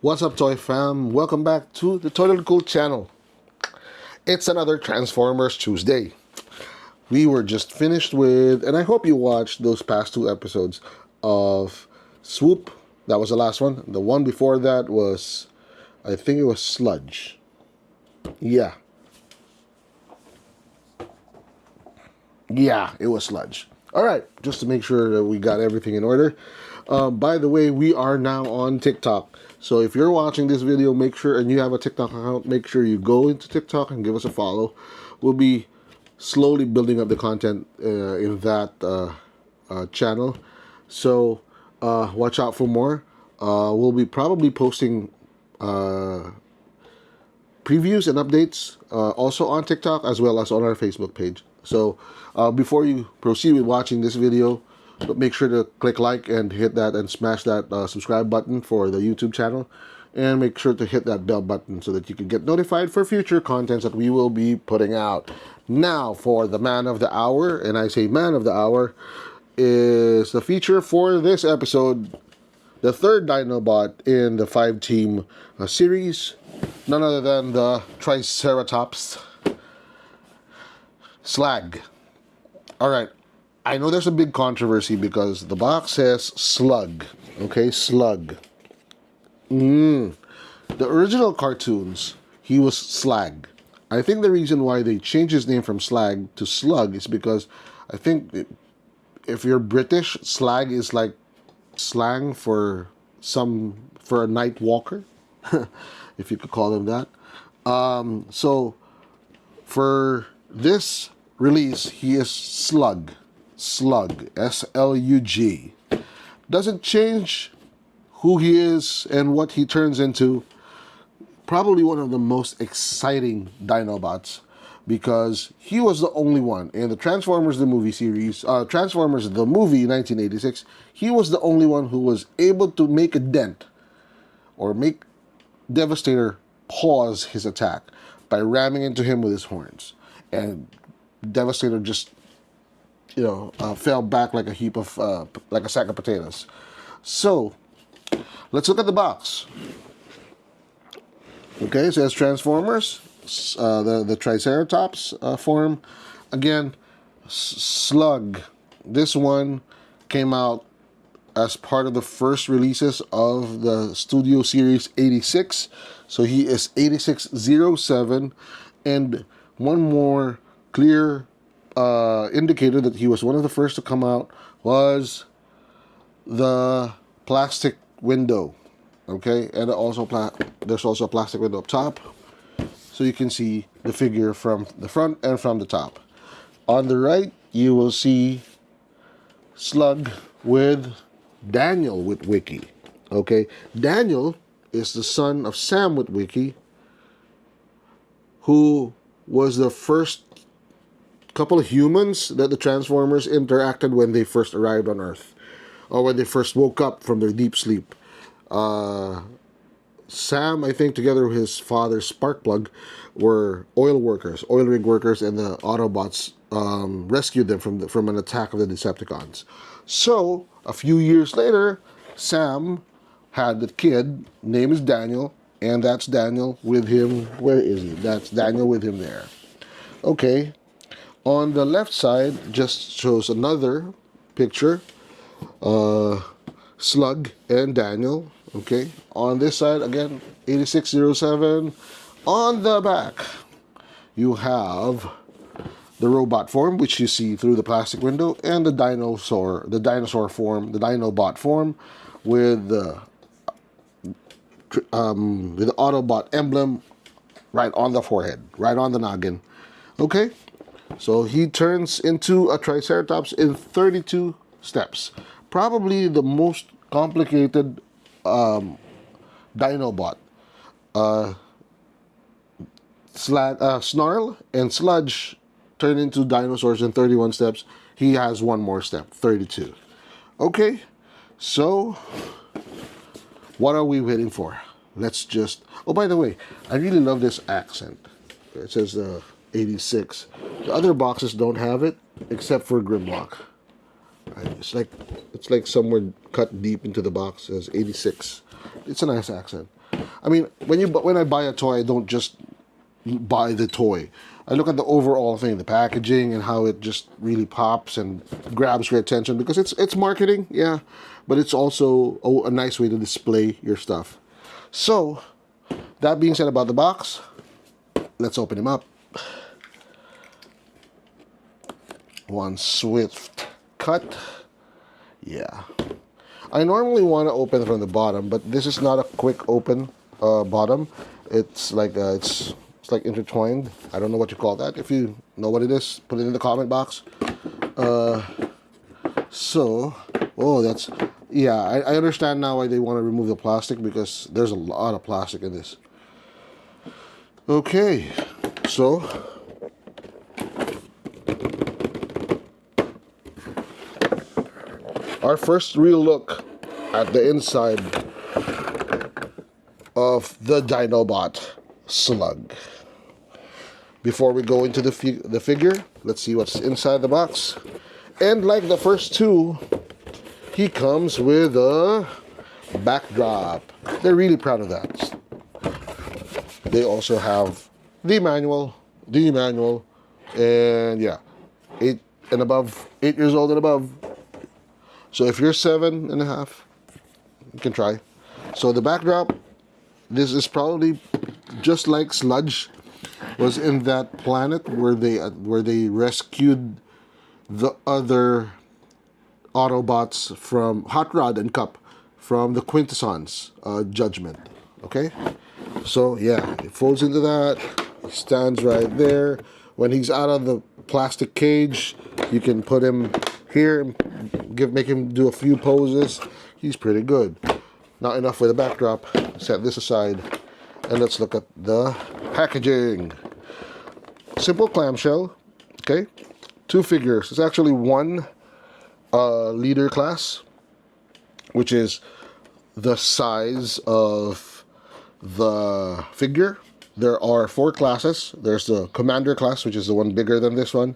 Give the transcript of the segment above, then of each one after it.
What's up, Toy Fam? Welcome back to the Totally Cool channel. It's another Transformers Tuesday. We were just finished with, and I hope you watched those past two episodes of Swoop. That was the last one. The one before that was, I think it was Sludge. Yeah, it was Sludge. All right, just to make sure that we got everything in order. By the way, we are now on TikTok. So if you're watching this video, make sure, and you have a TikTok account, make sure you go into TikTok and give us a follow. We'll be slowly building up the content in that channel. So watch out for more. We'll be probably posting previews and updates also on TikTok as well as on our Facebook page. So before you proceed with watching this video, make sure to click like and hit that and smash that subscribe button for the YouTube channel, and make sure to hit that bell button so that you can get notified for future contents that we will be putting out. Now for the man of the hour, and I say man of the hour, is the feature for this episode, the third Dinobot in the 5-team series, none other than the Triceratops Slug. Alright, I know there's a big controversy because the box says Slug. Okay, Slug. The original cartoons, he was Slag. I think the reason why they changed his name from Slag to Slug is because I think if you're British, Slag is like slang for a night walker, if you could call him that. So for this release, he is Slug. Slug, S-L-U-G. Doesn't change who he is and what he turns into. Probably one of the most exciting Dinobots, because he was the only one in the Transformers the movie series, Transformers the movie 1986, he was the only one who was able to make a dent or make Devastator pause his attack by ramming into him with his horns. And Devastator just fell back like a heap of, like a sack of potatoes. So, let's look at the box. Okay, so it's Transformers, the Triceratops form. Again, Slug. This one came out as part of the first releases of the Studio Series 86. So he is 8607. And one more clear indicator that he was one of the first to come out was the plastic window. Okay, and also there's also a plastic window up top, so you can see the figure from the front and from the top. On the right, you will see Slug with Daniel Witwicky. Okay, Daniel is the son of Sam Witwicky, who was the first couple of humans that the Transformers interacted when they first arrived on Earth, or when they first woke up from their deep sleep. Sam, I think, together with his father Sparkplug, were oil rig workers, and the Autobots rescued them from an attack of the Decepticons. So, a few years later, Sam had the kid, name is Daniel, and that's Daniel with him. Where is he? That's Daniel with him there. Okay. On the left side, just shows another picture. Slug and Daniel. Okay. On this side, again, 8607. On the back, you have the robot form, which you see through the plastic window, and the dinosaur form, the Dinobot form, with the Autobot emblem right on the forehead, right on the noggin. Okay. So he turns into a Triceratops in 32 steps. Probably the most complicated Dinobot. Snarl and Sludge turn into dinosaurs in 31 steps. He has one more step, 32. Okay, so what are we waiting for? Let's just... Oh, by the way, I really love this accent. It says 86. The other boxes don't have it, except for Grimlock. It's like somewhere cut deep into the box. It says 86. It's a nice accent. I mean, when I buy a toy, I don't just buy the toy. I look at the overall thing, the packaging, and how it just really pops and grabs your attention because it's marketing, yeah, but it's also a nice way to display your stuff. So, that being said about the box, let's open him up. One swift cut. Yeah. I normally want to open from the bottom, but this is not a quick open bottom. It's like it's like intertwined. I don't know what you call that. If you know what it is, put it in the comment box. So, oh, that's, yeah, I understand now why they want to remove the plastic because there's a lot of plastic in this. Okay, so our first real look at the inside of the Dinobot Slug. Before we go into the figure, let's see what's inside the box. And like the first two, he comes with a backdrop. They're really proud of that. They also have the manual, and yeah, 8 years old and above. So if you're 7.5, you can try. So the backdrop, this is probably just like Sludge was in that planet where they rescued the other Autobots from Hot Rod and Cup from the Quintessons Judgment. Okay, so yeah, it folds into that. He stands right there. When he's out of the plastic cage, you can put him here and make him do a few poses. He's pretty good. Not enough for the backdrop. Set this aside, and let's look at the packaging. Simple clamshell. Okay, 2 figures. It's actually one leader class, which is the size of the figure. There are 4 classes. There's the Commander class, which is the one bigger than this one.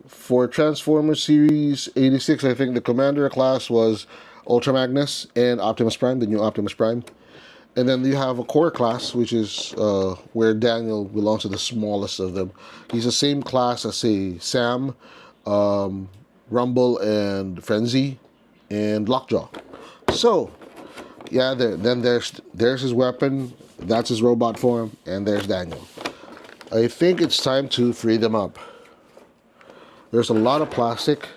For Transformers Series 86, I think the Commander class was Ultra Magnus and Optimus Prime, the new Optimus Prime. And then you have a core class, which is where Daniel belongs to the smallest of them. He's the same class as, say, Sam, Rumble, and Frenzy, and Lockjaw. So, yeah, then there's his weapon, that's his robot form, and there's Daniel. I think it's time to free them up. There's a lot of plastic.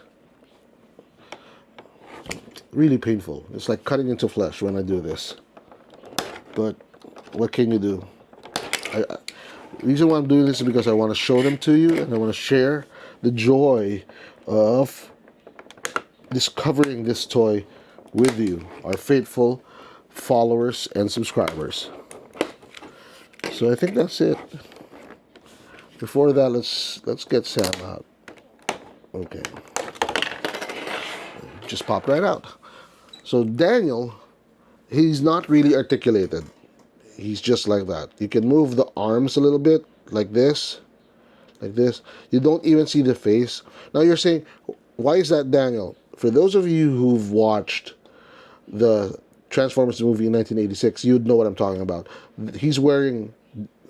Really painful. It's like cutting into flesh when I do this. But what can you do? The reason why I'm doing this is because I want to show them to you, and I want to share the joy of discovering this toy with you, our faithful followers and subscribers. So I think that's it. Before that, let's get Sam out. Okay. Just popped right out. So Daniel, he's not really articulated. He's just like that. You can move the arms a little bit, like this. Like this. You don't even see the face. Now you're saying, why is that Daniel? For those of you who've watched the Transformers movie in 1986, you'd know what I'm talking about. He's wearing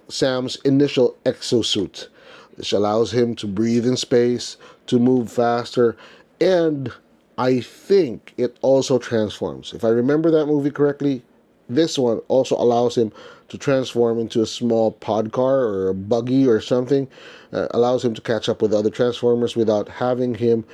Sam's initial exosuit, which allows him to breathe in space, to move faster, and I think it also transforms. If I remember that movie correctly, this one also allows him to transform into a small pod car or a buggy or something. Allows him to catch up with other Transformers without having him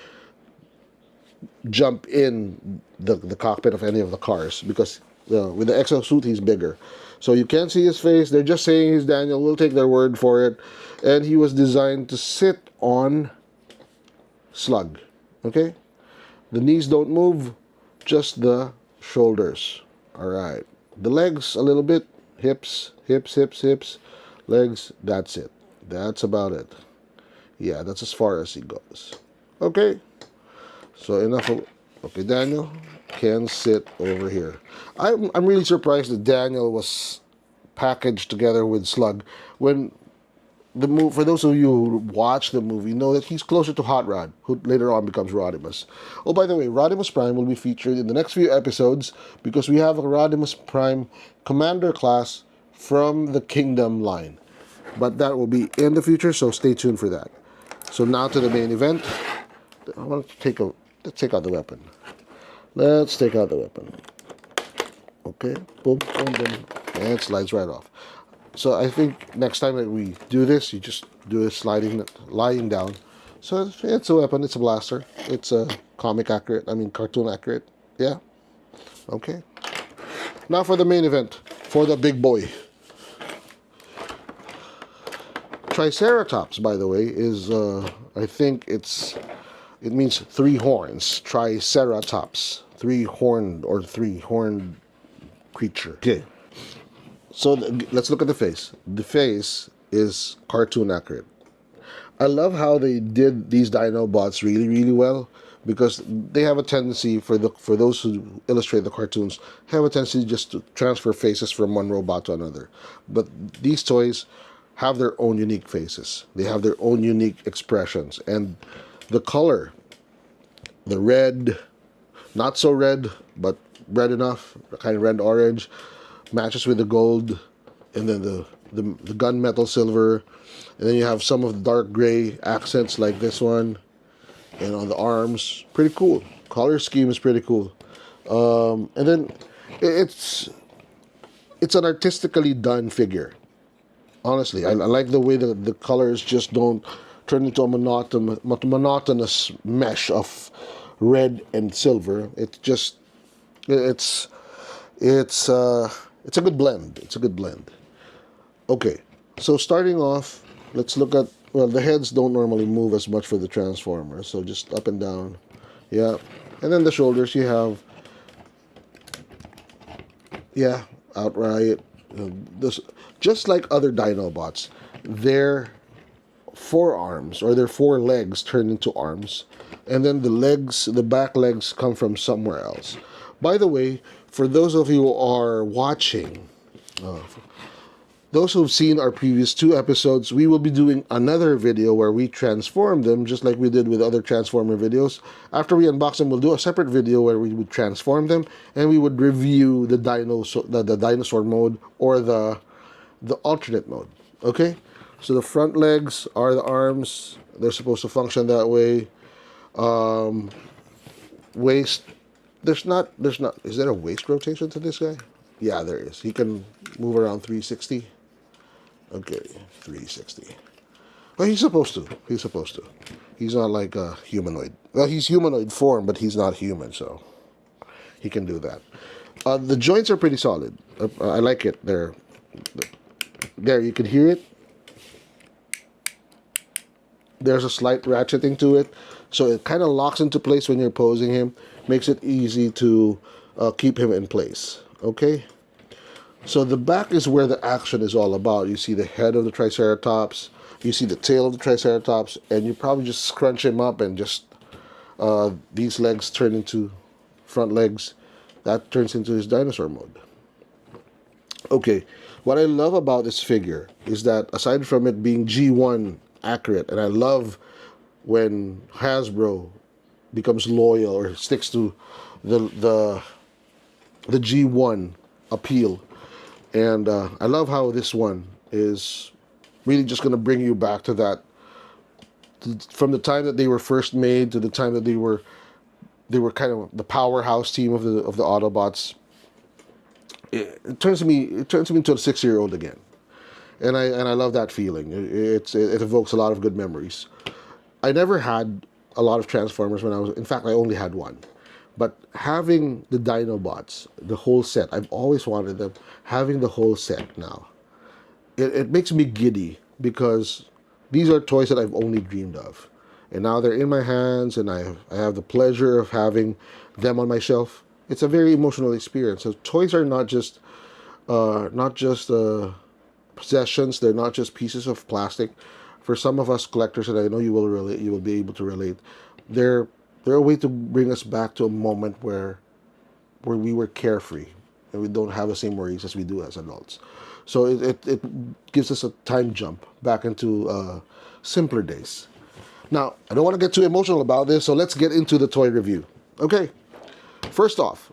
jump in the cockpit of any of the cars, because with the exosuit he's bigger. So you can't see his face. They're just saying he's Daniel. We'll take their word for it. And he was designed to sit on Slug. Okay? The knees don't move, just the shoulders. Alright. The legs a little bit. Hips, legs. That's it. That's about it. Yeah, that's as far as he goes. Okay. So enough of... Okay, Daniel can sit over here. I'm really surprised that Daniel was packaged together with Slug. When the move for those of you who watch the movie know that he's closer to Hot Rod, who later on becomes Rodimus. Oh, by the way, Rodimus Prime will be featured in the next few episodes because we have a Rodimus Prime Commander class from the Kingdom line. But that will be in the future, so stay tuned for that. So now to the main event. I want to let's take out the weapon. Let's take out the weapon. Okay, boom, boom, boom, and it slides right off. So I think next time that we do this, you just do it lying down. So it's a weapon, it's a blaster, it's a cartoon accurate. Yeah, okay. Now for the main event, for the big boy. Triceratops, by the way, is I think it means three horns. Triceratops, three-horned creature. Okay. So let's look at the face. The face is cartoon accurate. I love how they did these Dinobots really, really well because they have a tendency for those who illustrate the cartoons have a tendency just to transfer faces from one robot to another. But these toys have their own unique faces. They have their own unique expressions, and the color, the red, not so red, but red enough, kind of red orange, matches with the gold, and then the gunmetal silver, and then you have some of the dark gray accents like this one, and on the arms, pretty cool. Color scheme is pretty cool, and then it's an artistically done figure. Honestly, I like the way that the colors just don't turn into a monotonous mesh of red and silver. It's it's it's a good blend. It's a good blend. Okay, so starting off, let's look at, well, the heads don't normally move as much for the Transformers, so just up and down. Yeah, and then the shoulders you have, yeah, outright. This, just like other Dinobots, their forearms or their four legs turn into arms, and then the back legs come from somewhere else. By the way, for those of you who are watching, those who've seen our previous two episodes, we will be doing another video where we transform them, just like we did with other Transformer videos. After we unbox them, we'll do a separate video where we would transform them, and we would review the dinosaur mode or the alternate mode. Okay? So the front legs are the arms. They're supposed to function that way. Waist, there's not, is there a waist rotation to this guy? Yeah, there is. He can move around 360. Okay, 360. Well, he's supposed to. He's supposed to. He's not like a humanoid. Well, he's humanoid form, but he's not human, so he can do that. The joints are pretty solid. I like it. There, you can hear it. There's a slight ratcheting to it, so it kind of locks into place when you're posing him. Makes it easy to keep him in place. Okay? So the back is where the action is all about. You see the head of the Triceratops, you see the tail of the Triceratops, and you probably just scrunch him up and just these legs turn into front legs. That turns into his dinosaur mode. Okay, what I love about this figure is that aside from it being G1 accurate, and I love when Hasbro becomes loyal or sticks to the G1 appeal. And I love how this one is really just going to bring you back to that, from the time that they were first made to the time that they were kind of the powerhouse team of the Autobots. It turns me into a 6-year-old again, and I love that feeling. It evokes a lot of good memories. I never had a lot of Transformers when I was. In fact, I only had one. But having the Dinobots, the whole set, I've always wanted them. Having the whole set now, it makes me giddy because these are toys that I've only dreamed of. And now they're in my hands, and I have the pleasure of having them on my shelf. It's a very emotional experience. So toys are not just possessions. They're not just pieces of plastic. For some of us collectors, and I know you will relate, you will be able to relate. They're a way to bring us back to a moment where we were carefree and we don't have the same worries as we do as adults. So it gives us a time jump back into simpler days. Now, I don't want to get too emotional about this, so let's get into the toy review. Okay, first off,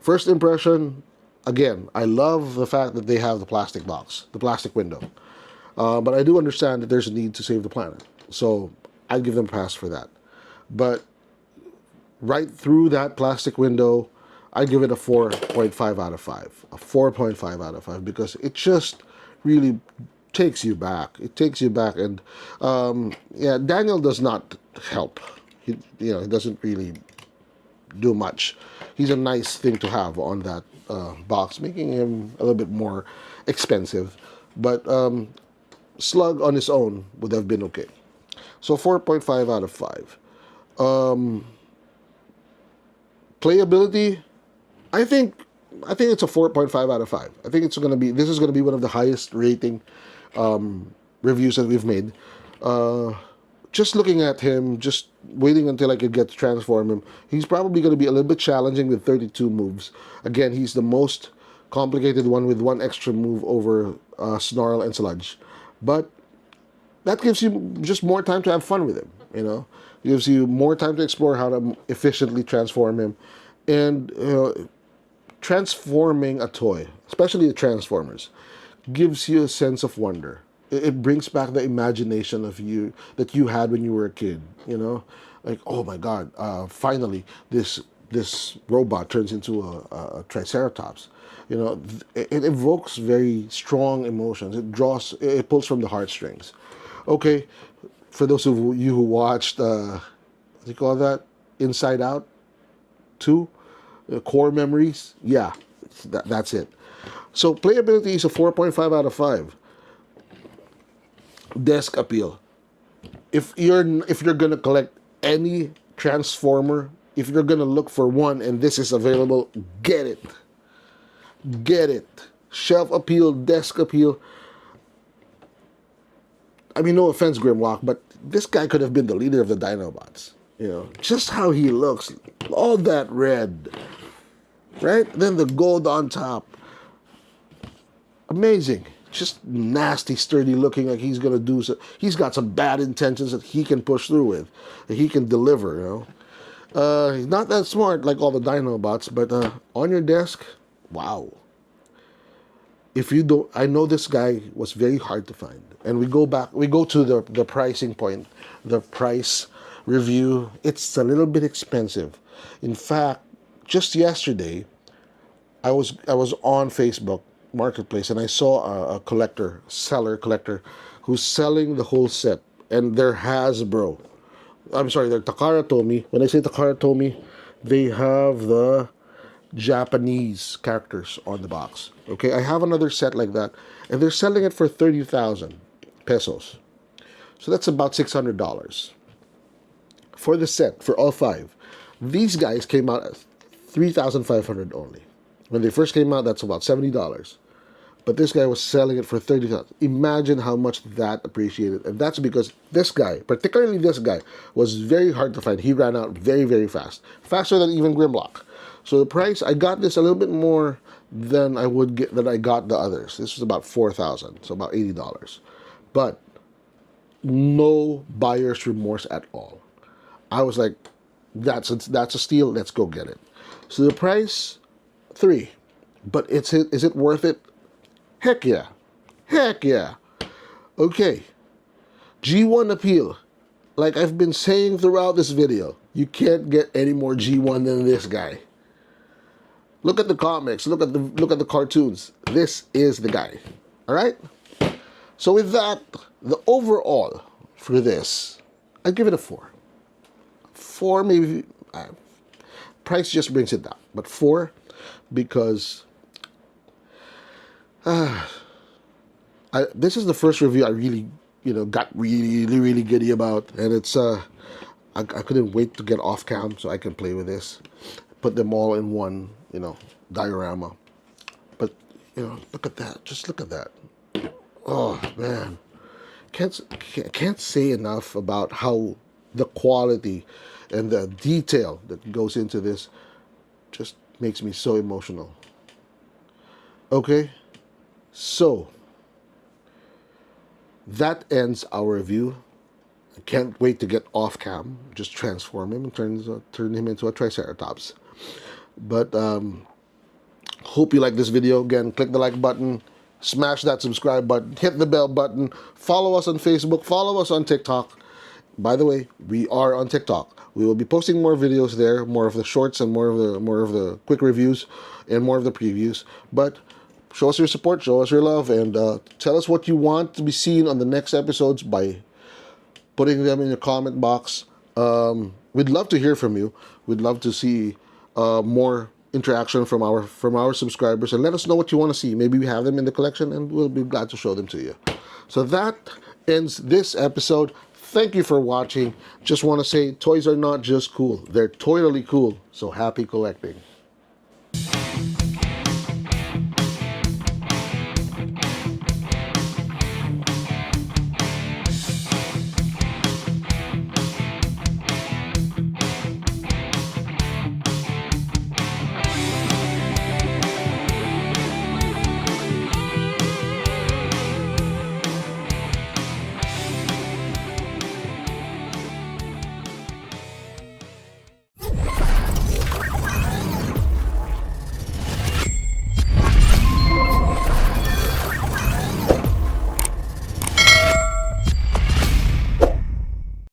first impression, again, I love the fact that they have the plastic box, the plastic window. But I do understand that there's a need to save the planet. So I'd give them a pass for that. But right through that plastic window, I give it a 4.5 out of 5. A 4.5 out of 5 because it just really takes you back. It takes you back. And yeah, Daniel does not help. He doesn't really do much. He's a nice thing to have on that box, making him a little bit more expensive. But Slug on his own would have been okay. So 4.5 out of 5. Playability, I think it's a 4.5 out of 5. I think this is gonna be one of the highest rating reviews that we've made. Just looking at him, just waiting until I could get to transform him, he's probably going to be a little bit challenging with 32 moves. Again, he's the most complicated one with one extra move over Snarl and Sludge. But that gives you just more time to have fun with him, It gives you more time to explore how to efficiently transform him. And transforming a toy, especially the Transformers, gives you a sense of wonder. It brings back the imagination of you that you had when you were a kid. Like, oh my God, finally this robot turns into a Triceratops. It evokes very strong emotions. It pulls from the heartstrings. Okay, for those of you who watched, what do you call that? Inside Out 2, Core Memories. Yeah, that's it. So playability is a 4.5 out of 5. Desk appeal. If you're gonna collect any Transformer, if you're gonna look for one and this is available, get it. Get it. Shelf appeal, desk appeal. I mean, no offense, Grimlock, but this guy could have been the leader of the Dinobots. Just how he looks, all that red, right? Then the gold on top. Amazing. Just nasty, sturdy looking, like he's gonna do so. He's got some bad intentions that he can push through with, that he can deliver. He's not that smart like all the Dinobots, but on your desk, wow. If you don't, I know this guy was very hard to find, and we go to the pricing point, the price review. It's a little bit expensive. In fact, just yesterday, I was on Facebook Marketplace and I saw a seller collector, who's selling the whole set, and they're Hasbro. I'm sorry, they're Takara Tomy. When I say Takara Tomy, they have the Japanese characters on the box. Okay, I have another set like that, and they're selling it for 30,000 pesos. So that's about $600 for the set for all five. These guys came out at 3,500 only. When they first came out, that's about $70. But this guy was selling it for 30,000. Imagine how much that appreciated. And that's because this guy, particularly this guy, was very hard to find. He ran out very, very fast. Faster than even Grimlock. So the price, I got this a little bit more than I got the others. This was about 4,000, so about $80. But no buyer's remorse at all. I was like, that's a steal, let's go get it. So the price, 3. But is it worth it? Heck yeah. Heck yeah. Okay. G1 appeal. Like I've been saying throughout this video, you can't get any more G1 than this guy. Look at the comics, look at the cartoons. This is the guy. All right? So with that, the overall for this, I give it a 4. 4 maybe, price just brings it down, but 4 because this is the first review I really, got really, really giddy about, and it's I couldn't wait to get off cam so I can play with this, put them all in one, diorama. But look at that, just look at that. Oh man, can't say enough about how the quality and the detail that goes into this just makes me so emotional. Okay. So, that ends our review. I can't wait to get off cam. Just transform him and turn him into a Triceratops. But hope you like this video. Again, click the like button, smash that subscribe button, hit the bell button, follow us on Facebook, follow us on TikTok. By the way, we are on TikTok. We will be posting more videos there, more of the shorts and more of the quick reviews and more of the previews. But show us your support, show us your love, and tell us what you want to be seen on the next episodes by putting them in the comment box. We'd love to hear from you. We'd love to see more interaction from our subscribers, and let us know what you want to see. Maybe we have them in the collection, and we'll be glad to show them to you. So that ends this episode. Thank you for watching. Just want to say, toys are not just cool; they're toyily cool. So happy collecting.